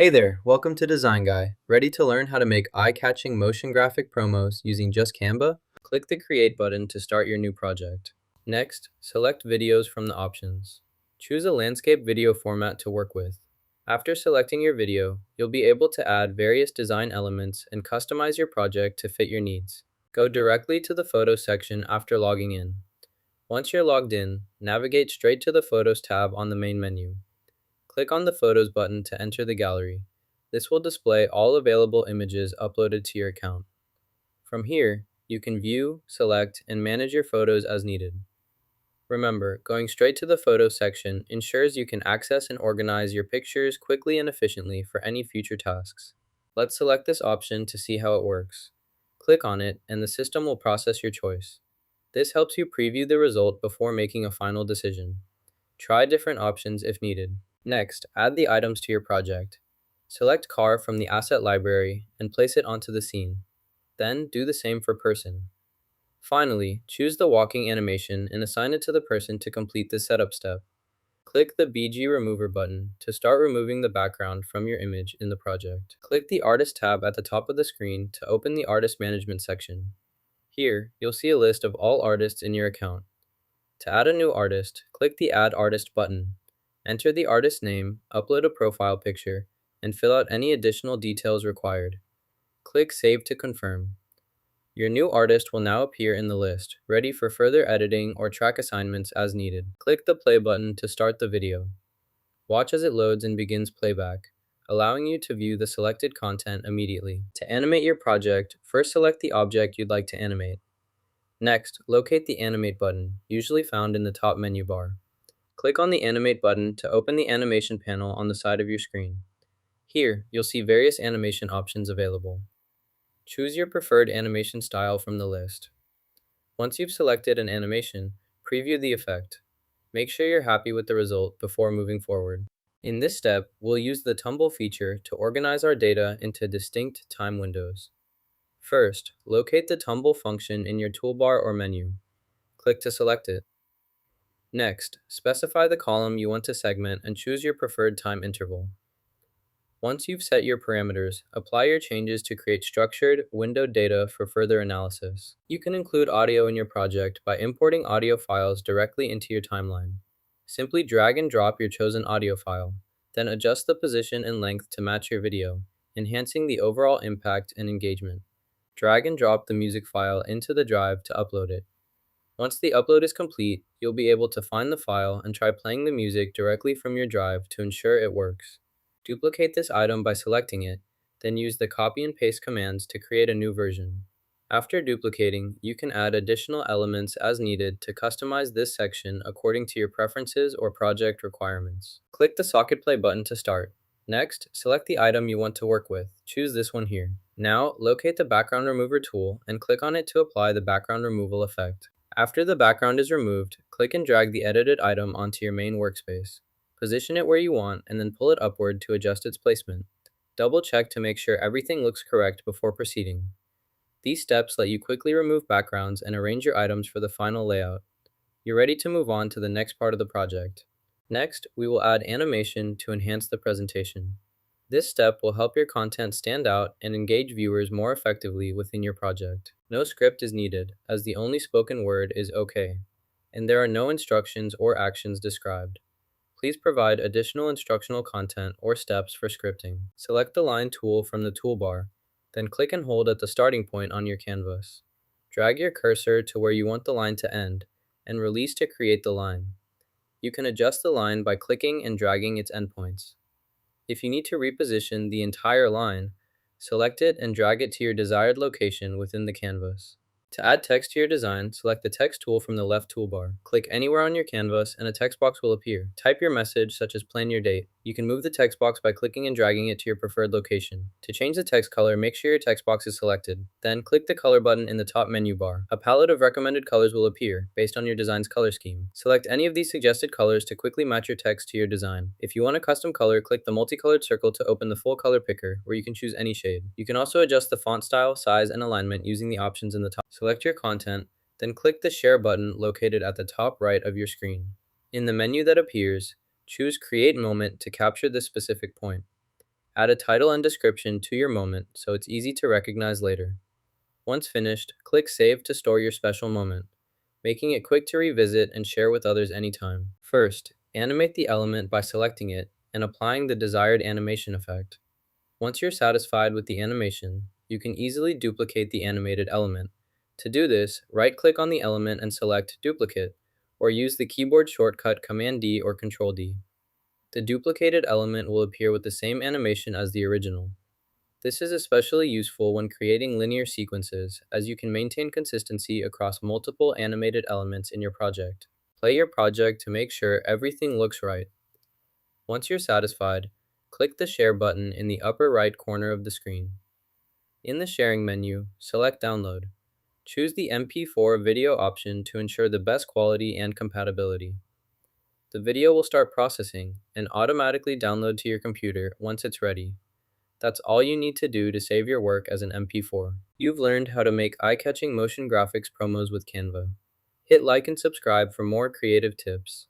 Hey there, welcome to Design Guy. Ready to learn how to make eye-catching motion graphic promos using just Canva? Click the Create button to start your new project. Next, select Videos from the options. Choose a landscape video format to work with. After selecting your video, you'll be able to add various design elements and customize your project to fit your needs. Go directly to the Photos section after logging in. Once you're logged in, navigate straight to the Photos tab on the main menu. Click on the Photos button to enter the gallery. This will display all available images uploaded to your account. From here, you can view, select, and manage your photos as needed. Remember, going straight to the Photos section ensures you can access and organize your pictures quickly and efficiently for any future tasks. Let's select this option to see how it works. Click on it, and the system will process your choice. This helps you preview the result before making a final decision. Try different options if needed. Next, add the items to your project. Select car from the asset library and place it onto the scene. Then do the same for person. Finally, choose the walking animation and assign it to the person to complete this setup step. Click the BG Remover button to start removing the background from your image in the project. Click the Artist tab at the top of the screen to open the Artist Management section. Here, you'll see a list of all artists in your account. To add a new artist, click the Add Artist button. Enter the artist's name, upload a profile picture, and fill out any additional details required. Click Save to confirm. Your new artist will now appear in the list, ready for further editing or track assignments as needed. Click the play button to start the video. Watch as it loads and begins playback, allowing you to view the selected content immediately. To animate your project, first select the object you'd like to animate. Next, locate the Animate button, usually found in the top menu bar. Click on the Animate button to open the animation panel on the side of your screen. Here, you'll see various animation options available. Choose your preferred animation style from the list. Once you've selected an animation, preview the effect. Make sure you're happy with the result before moving forward. In this step, we'll use the Tumble feature to organize our data into distinct time windows. First, locate the Tumble function in your toolbar or menu. Click to select it. Next, specify the column you want to segment and choose your preferred time interval. Once you've set your parameters, apply your changes to create structured, windowed data for further analysis. You can include audio in your project by importing audio files directly into your timeline. Simply drag and drop your chosen audio file, then adjust the position and length to match your video, enhancing the overall impact and engagement. Drag and drop the music file into the drive to upload it. Once the upload is complete, you'll be able to find the file and try playing the music directly from your drive to ensure it works. Duplicate this item by selecting it, then use the copy and paste commands to create a new version. After duplicating, you can add additional elements as needed to customize this section according to your preferences or project requirements. Click the Socket Play button to start. Next, select the item you want to work with. Choose this one here. Now, locate the Background Remover tool and click on it to apply the background removal effect. After the background is removed, click and drag the edited item onto your main workspace. Position it where you want and then pull it upward to adjust its placement. Double check to make sure everything looks correct before proceeding. These steps let you quickly remove backgrounds and arrange your items for the final layout. You're ready to move on to the next part of the project. Next, we will add animation to enhance the presentation. This step will help your content stand out and engage viewers more effectively within your project. No script is needed, as the only spoken word is OK, and there are no instructions or actions described. Please provide additional instructional content or steps for scripting. Select the Line tool from the toolbar, then click and hold at the starting point on your canvas. Drag your cursor to where you want the line to end, and release to create the line. You can adjust the line by clicking and dragging its endpoints. If you need to reposition the entire line, select it and drag it to your desired location within the canvas. To add text to your design, select the Text tool from the left toolbar. Click anywhere on your canvas and a text box will appear. Type your message, such as plan your date. You can move the text box by clicking and dragging it to your preferred location. To change the text color, make sure your text box is selected. Then click the color button in the top menu bar. A palette of recommended colors will appear, based on your design's color scheme. Select any of these suggested colors to quickly match your text to your design. If you want a custom color, click the multicolored circle to open the full color picker, where you can choose any shade. You can also adjust the font style, size, and alignment using the options in the top. Select your content, then click the Share button located at the top right of your screen. In the menu that appears, choose Create Moment to capture this specific point. Add a title and description to your moment so it's easy to recognize later. Once finished, click Save to store your special moment, making it quick to revisit and share with others anytime. First, animate the element by selecting it and applying the desired animation effect. Once you're satisfied with the animation, you can easily duplicate the animated element. To do this, right-click on the element and select Duplicate, or use the keyboard shortcut Command-D or Control-D. The duplicated element will appear with the same animation as the original. This is especially useful when creating linear sequences, as you can maintain consistency across multiple animated elements in your project. Play your project to make sure everything looks right. Once you're satisfied, click the Share button in the upper right corner of the screen. In the Sharing menu, select Download. Choose the MP4 video option to ensure the best quality and compatibility. The video will start processing and automatically download to your computer once it's ready. That's all you need to do to save your work as an MP4. You've learned how to make eye-catching motion graphics promos with Canva. Hit like and subscribe for more creative tips.